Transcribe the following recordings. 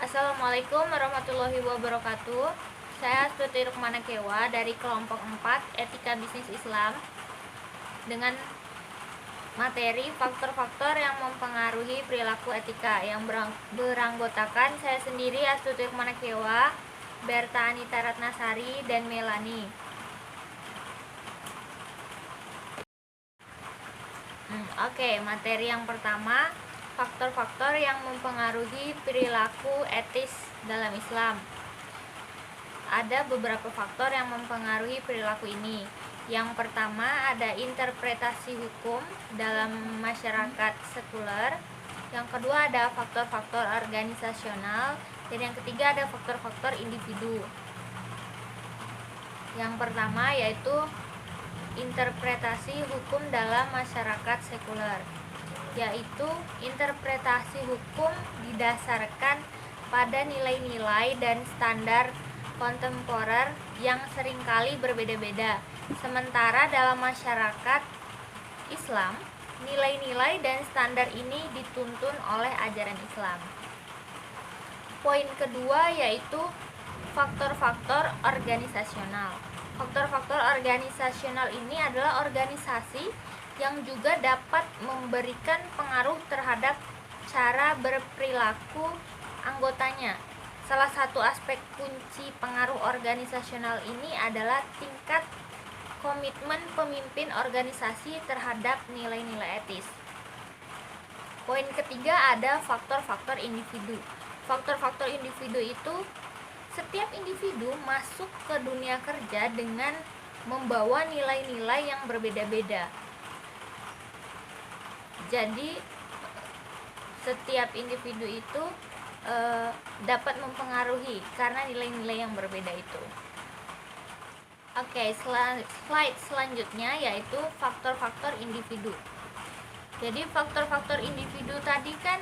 Assalamualaikum warahmatullahi wabarakatuh. Saya Astuti Rukmanakewa dari kelompok 4 Etika Bisnis Islam dengan materi faktor-faktor yang mempengaruhi perilaku etika yang beranggotakan saya sendiri Astuti Rukmanakewa, Berta Anita Ratnasari, dan Melani. Materi yang pertama, faktor-faktor yang mempengaruhi perilaku etis dalam Islam. Ada beberapa faktor yang mempengaruhi perilaku ini. Yang pertama ada interpretasi hukum dalam masyarakat sekuler. Yang kedua ada faktor-faktor organisasional. Dan yang ketiga ada faktor-faktor individu. Yang pertama yaitu interpretasi hukum dalam masyarakat sekuler, yaitu interpretasi hukum didasarkan pada nilai-nilai dan standar kontemporer yang seringkali berbeda-beda. Sementara dalam masyarakat Islam, nilai-nilai dan standar ini dituntun oleh ajaran Islam. Poin kedua yaitu faktor-faktor organisasional. Faktor-faktor organisasional ini adalah organisasi yang juga dapat memberikan pengaruh terhadap cara berperilaku anggotanya. Salah satu aspek kunci pengaruh organisasional ini adalah tingkat komitmen pemimpin organisasi terhadap nilai-nilai etis. Poin ketiga ada faktor-faktor individu. Faktor-faktor individu itu setiap individu masuk ke dunia kerja dengan membawa nilai-nilai yang berbeda-beda. Jadi setiap individu itu dapat mempengaruhi karena nilai-nilai yang berbeda itu. Slide selanjutnya yaitu faktor-faktor individu. Jadi faktor-faktor individu tadi kan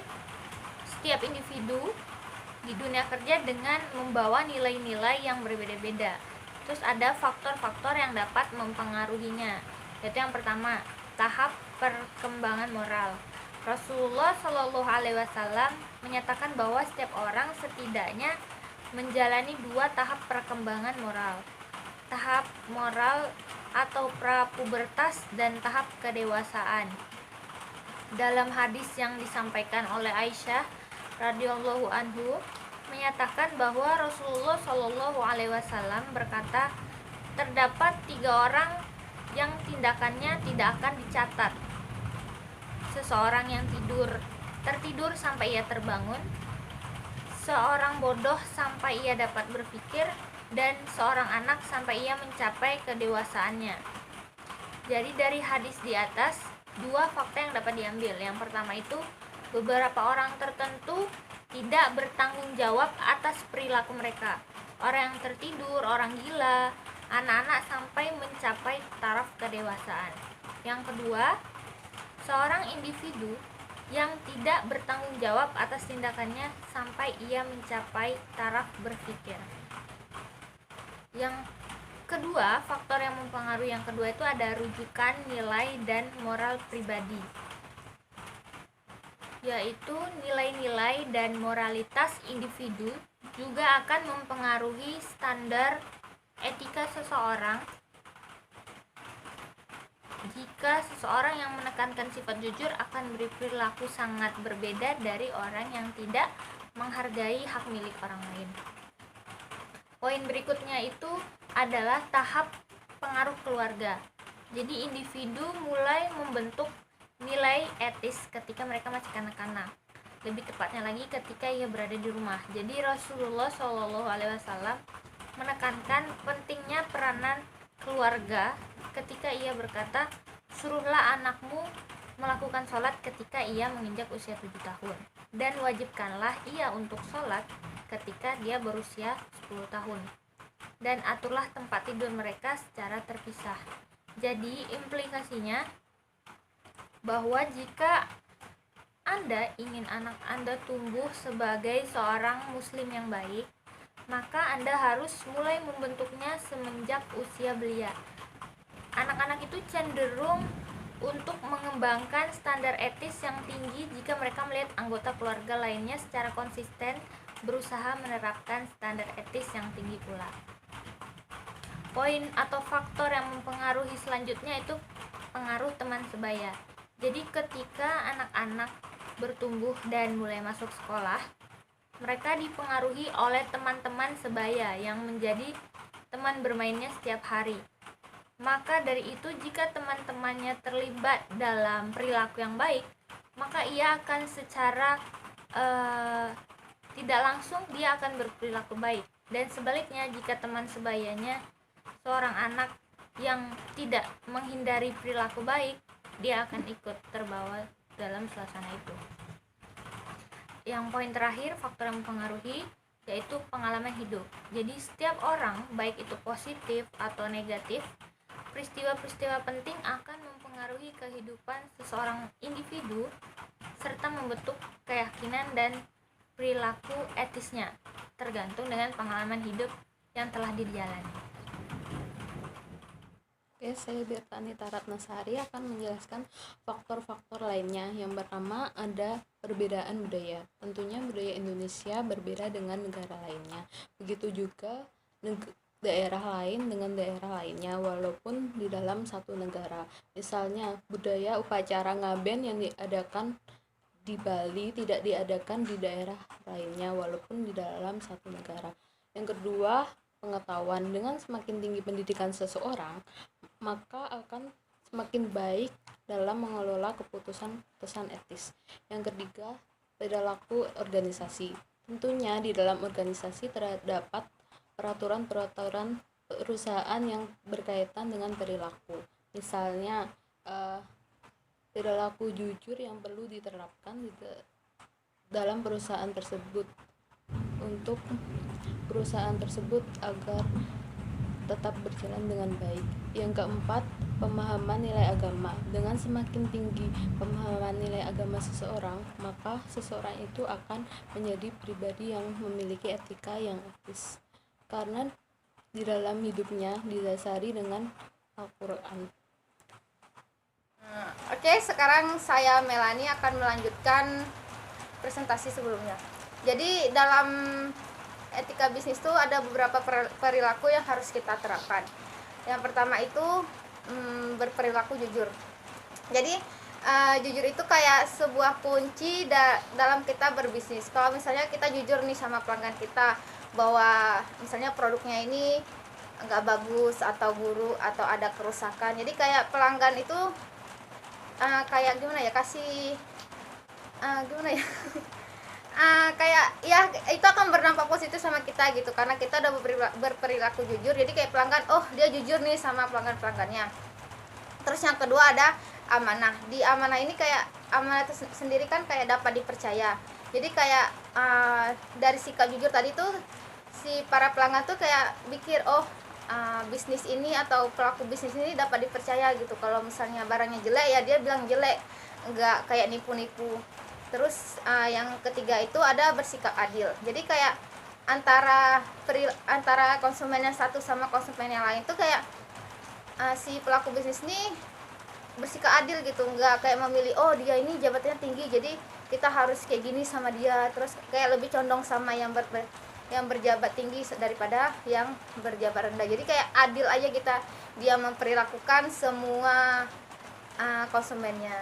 setiap individu di dunia kerja dengan membawa nilai-nilai yang berbeda-beda. Terus ada faktor-faktor yang dapat mempengaruhinya. Yaitu yang pertama, tahap perkembangan moral. Rasulullah Shallallahu Alaihi Wasallam menyatakan bahwa setiap orang setidaknya menjalani 2 tahap perkembangan moral. Tahap moral atau prapubertas dan tahap kedewasaan. Dalam hadis yang disampaikan oleh Aisyah radhiyallahu anhu menyatakan bahwa Rasulullah Shallallahu Alaihi Wasallam berkata, terdapat 3 orang yang tindakannya tidak akan dicatat. Seseorang yang tertidur sampai ia terbangun, seorang bodoh sampai ia dapat berpikir, dan seorang anak sampai ia mencapai kedewasaannya. Jadi dari hadis di atas 2 fakta yang dapat diambil. Yang pertama itu beberapa orang tertentu tidak bertanggung jawab atas perilaku mereka. Orang yang tertidur, orang gila, anak-anak sampai mencapai taraf kedewasaan. Yang kedua, seorang individu yang tidak bertanggung jawab atas tindakannya sampai ia mencapai taraf berpikir. Yang kedua, faktor yang mempengaruhi yang kedua itu ada rujukan nilai dan moral pribadi, yaitu nilai-nilai dan moralitas individu juga akan mempengaruhi standar etika seseorang. Jika seseorang yang menekankan sifat jujur akan berperilaku sangat berbeda dari orang yang tidak menghargai hak milik orang lain. Poin berikutnya itu adalah tahap pengaruh keluarga. Jadi individu mulai membentuk nilai etis ketika mereka masih kanak-kanak. Lebih tepatnya lagi ketika ia berada di rumah. Jadi Rasulullah Shallallahu Alaihi Wasallam menekankan pentingnya peranan keluarga ketika ia berkata, suruhlah anakmu melakukan sholat ketika ia menginjak usia 7 tahun, dan wajibkanlah ia untuk sholat ketika dia berusia 10 tahun, dan aturlah tempat tidur mereka secara terpisah. Jadi implikasinya bahwa jika Anda ingin anak Anda tumbuh sebagai seorang muslim yang baik, maka Anda harus mulai membentuknya semenjak usia belia. Anak-anak itu cenderung untuk mengembangkan standar etis yang tinggi jika mereka melihat anggota keluarga lainnya secara konsisten berusaha menerapkan standar etis yang tinggi pula. Poin atau faktor yang mempengaruhi selanjutnya itu pengaruh teman sebaya. Jadi ketika anak-anak bertumbuh dan mulai masuk sekolah, mereka dipengaruhi oleh teman-teman sebaya yang menjadi teman bermainnya setiap hari. Maka dari itu, jika teman-temannya terlibat dalam perilaku yang baik, maka ia akan secara tidak langsung dia akan berperilaku baik. Dan sebaliknya, jika teman sebayanya seorang anak yang tidak menghindari perilaku baik, dia akan ikut terbawa dalam suasana itu. Yang poin terakhir, faktor yang mempengaruhi, yaitu pengalaman hidup. Jadi setiap orang, baik itu positif atau negatif, peristiwa-peristiwa penting akan mempengaruhi kehidupan seseorang individu serta membentuk keyakinan dan perilaku etisnya, tergantung dengan pengalaman hidup yang telah dijalani. Oke, saya Bertanita Ratnasari akan menjelaskan faktor-faktor lainnya. Yang pertama ada perbedaan budaya. Tentunya budaya Indonesia berbeda dengan negara lainnya. Begitu juga daerah lain dengan daerah lainnya walaupun di dalam satu negara. Misalnya budaya upacara ngaben yang diadakan di Bali tidak diadakan di daerah lainnya walaupun di dalam satu negara. Yang kedua, pengetahuan. Dengan semakin tinggi pendidikan seseorang, maka akan semakin baik dalam mengelola keputusan-keputusan etis. Yang ketiga, perilaku organisasi. Tentunya di dalam organisasi terdapat peraturan-peraturan perusahaan yang berkaitan dengan perilaku. Misalnya perilaku jujur yang perlu diterapkan dalam perusahaan tersebut untuk perusahaan tersebut agar tetap berjalan dengan baik. Yang keempat, pemahaman nilai agama. Dengan semakin tinggi pemahaman nilai agama seseorang, maka seseorang itu akan menjadi pribadi yang memiliki etika yang etis. Karena di dalam hidupnya didasari dengan Al-Quran. Oke, sekarang saya Melani akan melanjutkan presentasi sebelumnya. Jadi dalam etika bisnis itu ada beberapa perilaku yang harus kita terapkan. Yang pertama itu berperilaku jujur. Jadi jujur itu kayak sebuah kunci dalam kita berbisnis. Kalau misalnya kita jujur nih sama pelanggan kita bahwa misalnya produknya ini nggak bagus atau buruk atau ada kerusakan, jadi kayak pelanggan itu kayak gimana ya, kasih gimana ya kayak ya itu akan berdampak positif sama kita gitu, karena kita udah berperilaku jujur. Jadi kayak pelanggan, oh dia jujur nih sama pelanggannya. Terus yang kedua ada amanah. Di amanah ini kayak amanah itu sendiri kan kayak dapat dipercaya. Jadi kayak dari sikap jujur tadi tuh si para pelanggan tuh kayak pikir, oh bisnis ini atau pelaku bisnis ini dapat dipercaya gitu. Kalau misalnya barangnya jelek ya dia bilang jelek, enggak kayak nipu-nipu. Terus yang ketiga itu ada bersikap adil. Jadi kayak antara konsumen yang satu sama konsumen yang lain tuh kayak si pelaku bisnis ini bersikap adil gitu, enggak kayak memilih oh dia ini jabatannya tinggi jadi kita harus kayak gini sama dia, terus kayak lebih condong sama yang berjabat tinggi daripada yang berjabat rendah. Jadi kayak adil aja dia memperlakukan semua konsumennya.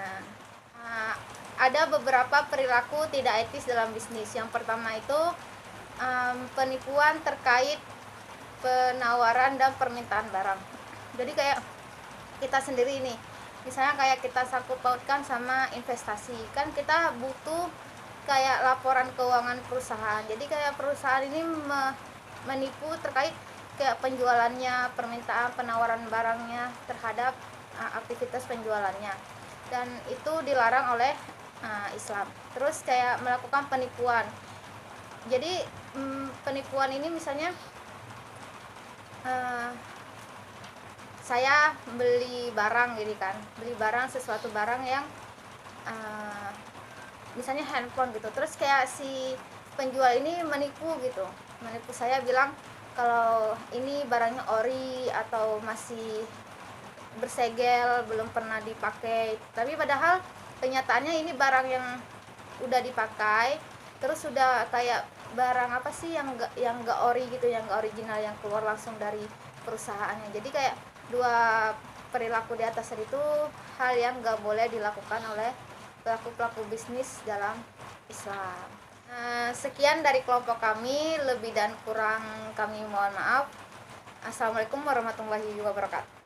Ada beberapa perilaku tidak etis dalam bisnis. Yang pertama itu penipuan terkait penawaran dan permintaan barang. Jadi kayak kita sendiri nih, misalnya kayak kita sangkut pautkan sama investasi, kan kita butuh kayak laporan keuangan perusahaan. Jadi kayak perusahaan ini menipu terkait kayak penjualannya, permintaan penawaran barangnya terhadap aktivitas penjualannya, dan itu dilarang oleh Islam. Terus kayak melakukan penipuan. Jadi penipuan ini misalnya saya beli barang gitu kan, sesuatu barang yang misalnya handphone gitu, terus kayak si penjual ini menipu saya bilang kalau ini barangnya ori atau masih bersegel, belum pernah dipakai, tapi padahal kenyataannya ini barang yang udah dipakai, terus sudah kayak barang apa sih yang nggak ori gitu, yang nggak original, yang keluar langsung dari perusahaannya. Jadi kayak dua perilaku di atas itu hal yang nggak boleh dilakukan oleh pelaku bisnis dalam Islam. Nah, sekian dari kelompok kami, lebih dan kurang kami mohon maaf. Assalamualaikum warahmatullahi wabarakatuh.